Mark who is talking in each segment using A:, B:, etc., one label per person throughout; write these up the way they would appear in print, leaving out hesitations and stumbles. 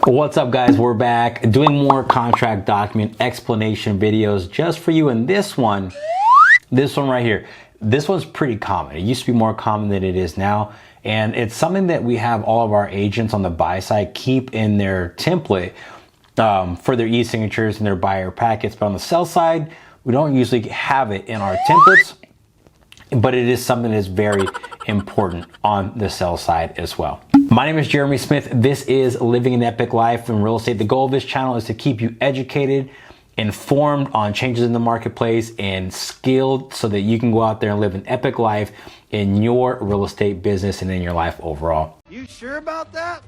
A: What's up, guys? We're back doing more contract document explanation videos just for you. And this one right here, this one's pretty common. It used to be more common than it is now. And it's something that we have all of our agents on the buy side keep in their template for their e-signatures and their buyer packets. But on the sell side, we don't usually have it in our templates, but it is something that is very important on the sell side as well. My name is Jeremy Smith. This is Living an Epic Life in Real Estate. The goal of this channel is to keep you educated, informed on changes in the marketplace, and skilled so that you can go out there and live an epic life in your real estate business and in your life overall.
B: You sure about that?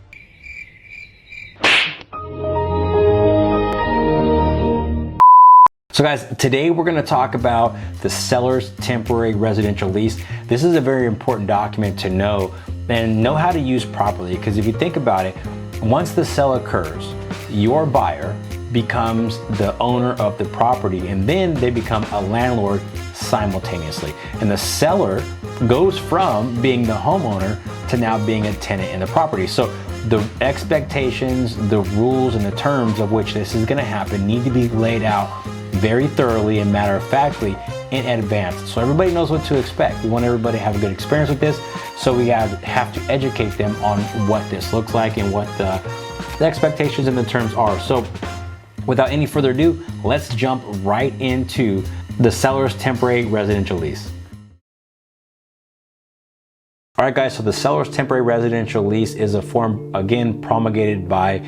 A: So guys, today we're going to talk about the seller's temporary residential lease. This is a very important document to know and know how to use properly, because if you think about it, once the sale occurs, your buyer becomes the owner of the property, and then they become a landlord simultaneously. And the seller goes from being the homeowner to now being a tenant in the property. So the expectations, the rules, and the terms of which this is going to happen need to be laid out very thoroughly and matter-of-factly in advance, so everybody knows what to expect. We want everybody to have a good experience with this, so we have to educate them on what this looks like and what the expectations and the terms are. So without any further ado, let's jump right into the seller's temporary residential lease. All right, guys, so the seller's temporary residential lease is a form, again, promulgated by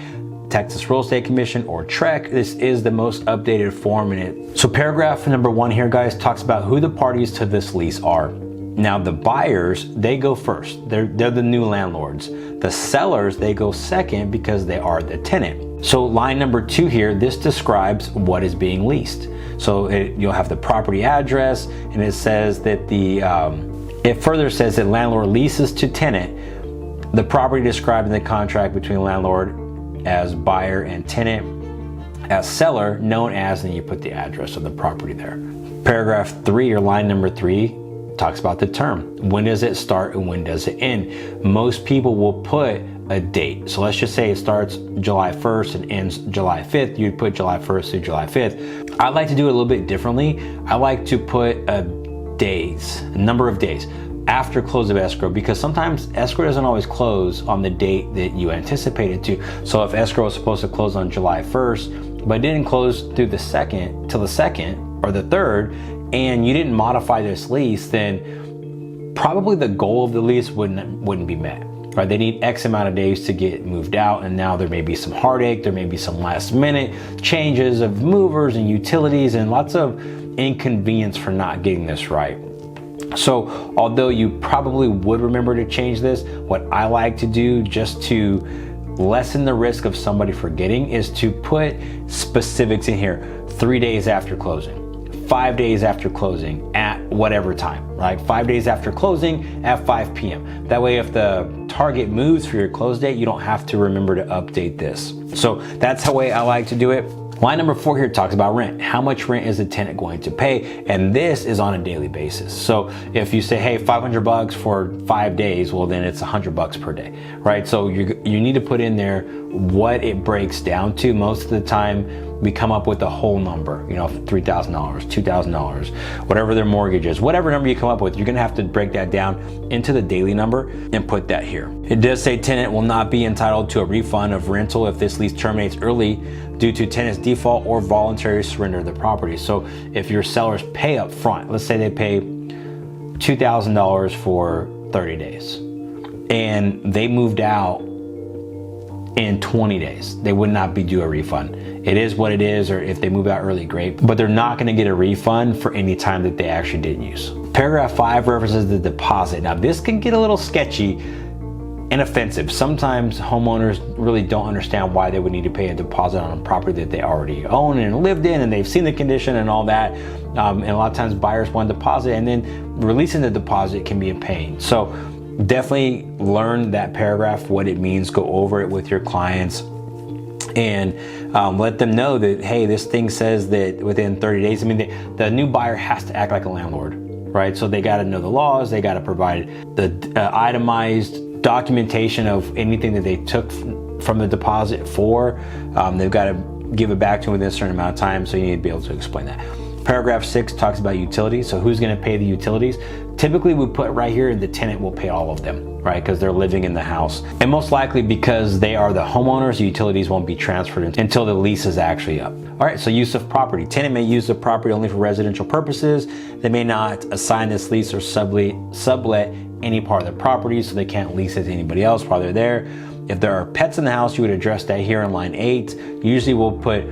A: Texas Real Estate Commission, or TREC. This is the most updated form in it. So paragraph number 1 here, guys, talks about who the parties to this lease are. Now the buyers, they go first. They're the new landlords. The sellers, they go second because they are the tenant. So line number 2 here, this describes what is being leased. So you'll have the property address, and it says that it further says that landlord leases to tenant the property described in the contract between landlord as buyer and tenant, as seller known as, and you put the address of the property there. Paragraph 3, or line number 3, talks about the term. When does it start and when does it end? Most people will put a date. So let's just say it starts July 1st and ends July 5th. You'd put July 1st through July 5th. I like to do it a little bit differently. I like to put a number of days after close of escrow, because sometimes escrow doesn't always close on the date that you anticipate it to. So if escrow was supposed to close on July 1st, but didn't close through the 2nd till the 2nd or the 3rd, and you didn't modify this lease, then probably the goal of the lease wouldn't be met. Right? They need X amount of days to get moved out, and now there may be some heartache, there may be some last minute changes of movers and utilities and lots of inconvenience for not getting this right. So although you probably would remember to change this, what I like to do just to lessen the risk of somebody forgetting is to put specifics in here. 3 days after closing, 5 days after closing at whatever time, right? 5 days after closing at 5 p.m. That way, if the target moves for your close date, you don't have to remember to update this. So that's the way I like to do it. Line number 4 here talks about rent. How much rent is the tenant going to pay? And this is on a daily basis. So if you say, hey, $500 for 5 days, well, then it's $100 per day, right? So you need to put in there what it breaks down to. Most of the time, we come up with a whole number, $3,000, $2,000, whatever their mortgage is, whatever number you come up with, you're gonna have to break that down into the daily number and put that here. It does say tenant will not be entitled to a refund of rental if this lease terminates early due to tenant's default or voluntary surrender of the property. So if your sellers pay up front, let's say they pay $2,000 for 30 days and they moved out in 20 days, they would not be due a refund. It is what it is, or if they move out early, great, but they're not gonna get a refund for any time that they actually didn't use. Paragraph 5 references the deposit. Now this can get a little sketchy and offensive. Sometimes homeowners really don't understand why they would need to pay a deposit on a property that they already own and lived in, and they've seen the condition and all that. And a lot of times buyers want a deposit, and then releasing the deposit can be a pain. So definitely learn that paragraph, what it means, go over it with your clients, and let them know that, hey, this thing says that within 30 days, I mean, the new buyer has to act like a landlord, right? So they got to know the laws, they got to provide the itemized documentation of anything that they took from the deposit for. They've got to give it back to them within a certain amount of time, so you need to be able to explain that. Paragraph 6 talks about utilities. So who's going to pay the utilities? Typically we put right here the tenant will pay all of them, right? Because they're living in the house. And most likely because they are the homeowners, the utilities won't be transferred until the lease is actually up. All right, so use of property. Tenant may use the property only for residential purposes. They may not assign this lease or sublet any part of the property, so they can't lease it to anybody else while they're there. If there are pets in the house, you would address that here in line 8. Usually we'll put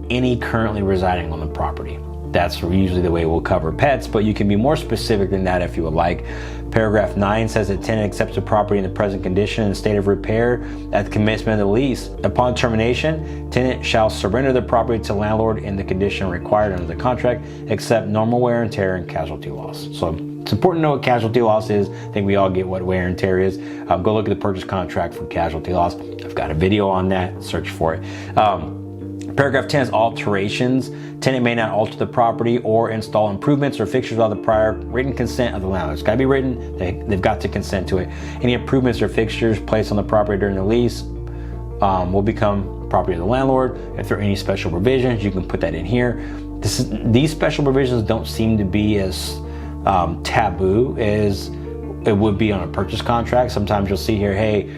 A: any currently residing on the property. That's usually the way we'll cover pets, but you can be more specific than that if you would like. Paragraph 9 says that tenant accepts the property in the present condition and state of repair at the commencement of the lease. Upon termination, tenant shall surrender the property to landlord in the condition required under the contract, except normal wear and tear and casualty loss. So it's important to know what casualty loss is. I think we all get what wear and tear is. Go look at the purchase contract for casualty loss. I've got a video on that, search for it. Paragraph 10 is alterations. Tenant may not alter the property or install improvements or fixtures without the prior written consent of the landlord. It's got to be written. They've got to consent to it. Any improvements or fixtures placed on the property during the lease will become property of the landlord. If there are any special provisions, you can put that in here. These special provisions don't seem to be as taboo as it would be on a purchase contract. Sometimes you'll see here, hey,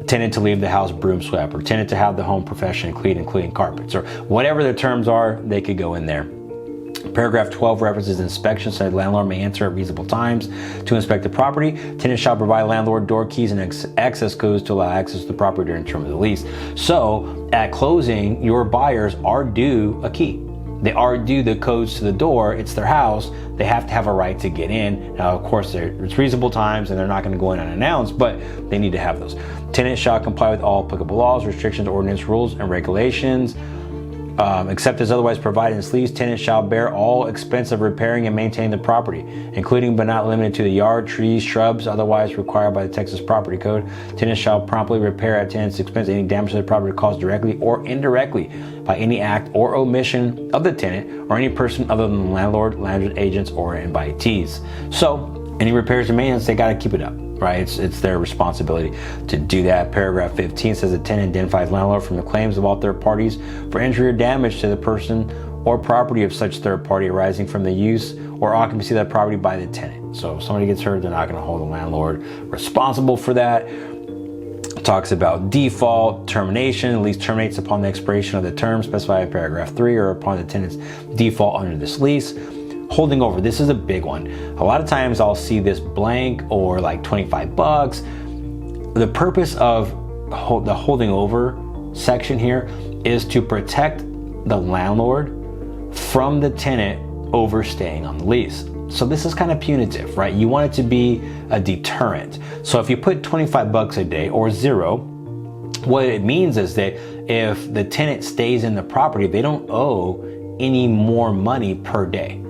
A: tenant to leave the house broom swept, or tenant to have the home professionally clean, including carpets, or whatever the terms are, they could go in there. Paragraph 12 references inspection, so the landlord may enter at reasonable times to inspect the property. Tenant shall provide landlord door keys and access codes to allow access to the property during the term of the lease. So at closing, your buyers are due a key. They are due the codes to the door. It's their house. They have to have a right to get in. Now, of course, it's reasonable times and they're not going to go in unannounced, but they need to have those. Tenant shall comply with all applicable laws, restrictions, ordinance, rules, and regulations. Except as otherwise provided in this lease, tenant shall bear all expense of repairing and maintaining the property, including but not limited to the yard, trees, shrubs, otherwise required by the Texas Property Code. Tenant shall promptly repair at tenant's expense any damage to the property caused directly or indirectly by any act or omission of the tenant or any person other than the landlord, landlord agents, or invitees. So any repairs and maintenance, they got to keep it up. Right, it's their responsibility to do that. Paragraph 15 says the tenant identifies landlord from the claims of all third parties for injury or damage to the person or property of such third party arising from the use or occupancy of that property by the tenant. So if somebody gets hurt, they're not going to hold the landlord responsible for that. Talks about default, termination. Lease terminates upon the expiration of the term specified in paragraph 3 or upon the tenant's default under this lease. Holding over, this is a big one. A lot of times I'll see this blank or like $25. The purpose of the holding over section here is to protect the landlord from the tenant overstaying on the lease. So this is kind of punitive, right? You want it to be a deterrent. So if you put $25 a day or zero, what it means is that if the tenant stays in the property, they don't owe any more money per day.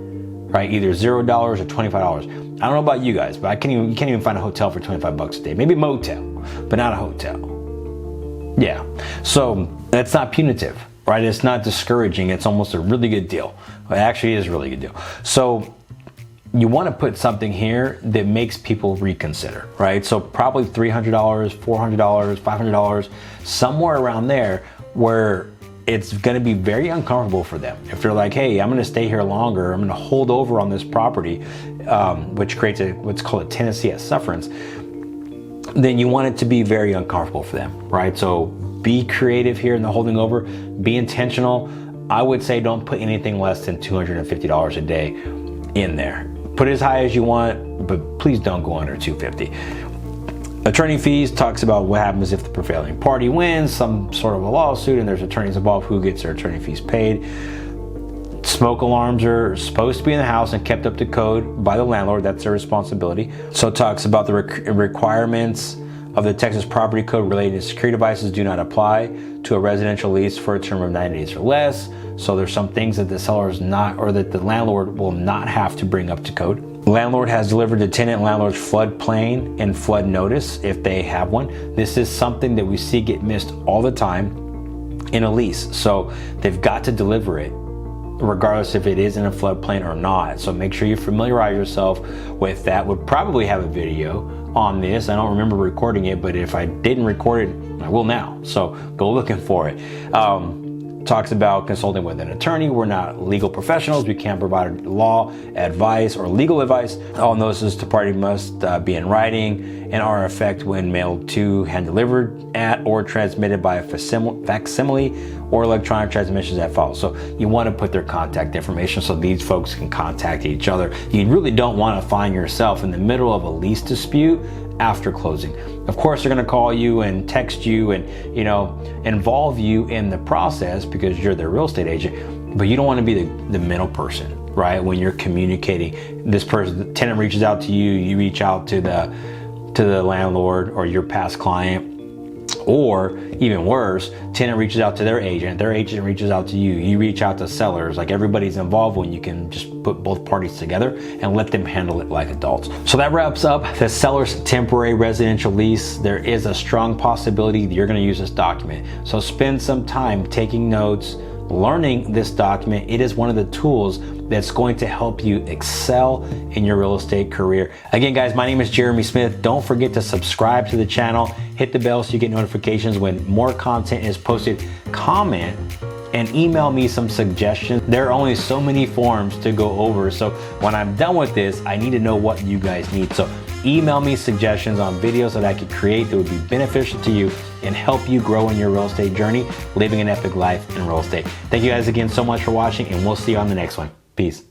A: Right, either $0 or $25. I don't know about you guys, but you can't even find a hotel for $25 a day. Maybe a motel, but not a hotel. Yeah, so that's not punitive, right? It's not discouraging. It's almost a really good deal. It actually is a really good deal. So you want to put something here that makes people reconsider, right? So probably $300, $400, $500, somewhere around there where it's going to be very uncomfortable for them. If they're like, hey, I'm going to stay here longer, I'm going to hold over on this property, which creates what's called a tenancy at sufferance, then you want it to be very uncomfortable for them, right? So be creative here in the holding over, be intentional. I would say don't put anything less than $250 a day in there. Put it as high as you want, but please don't go under $250. Attorney fees talks about what happens if the prevailing party wins some sort of a lawsuit and there's attorneys involved, who gets their attorney fees paid. Smoke alarms are supposed to be in the house and kept up to code by the landlord. That's their responsibility. So it talks about the requirements of the Texas Property Code relating to security devices do not apply to a residential lease for a term of 90 days or less. So there's some things that the seller is not, or that the landlord will not have to bring up to code. Landlord has delivered the tenant landlord's floodplain and flood notice if they have one. This is something that we see get missed all the time in a lease. So they've got to deliver it regardless if it is in a floodplain or not. So make sure you familiarize yourself with that. We'll probably have a video on this. I don't remember recording it, but if I didn't record it, I will now. So go looking for it. Talks about consulting with an attorney. We're not legal professionals. We can't provide law advice or legal advice. All notices to party must be in writing and are in effect when mailed to, hand delivered at, or transmitted by a facsimile or electronic transmissions that follow. So you want to put their contact information so these folks can contact each other. You really don't want to find yourself in the middle of a lease dispute after closing. Of course, they're going to call you and text you and, involve you in the process because you're their real estate agent, but you don't want to be the middle person, right? When you're communicating, this person, the tenant reaches out to you, you reach out to the landlord or your past client, or even worse, tenant reaches out to their agent reaches out to you, you reach out to sellers. Like, everybody's involved when you can just put both parties together and let them handle it like adults. So that wraps up the seller's temporary residential lease. There is a strong possibility that you're going to use this document. So spend some time taking notes, learning this document. It is one of the tools that's going to help you excel in your real estate career. Again, guys, my name is Jeremy Smith. Don't forget to subscribe to the channel, hit the bell so you get notifications when more content is posted. Comment and email me some suggestions. There are only so many forms to go over, so when I'm done with this, I need to know what you guys need. So email me suggestions on videos that I could create that would be beneficial to you and help you grow in your real estate journey, living an epic life in real estate. Thank you guys again so much for watching, and we'll see you on the next one. Peace.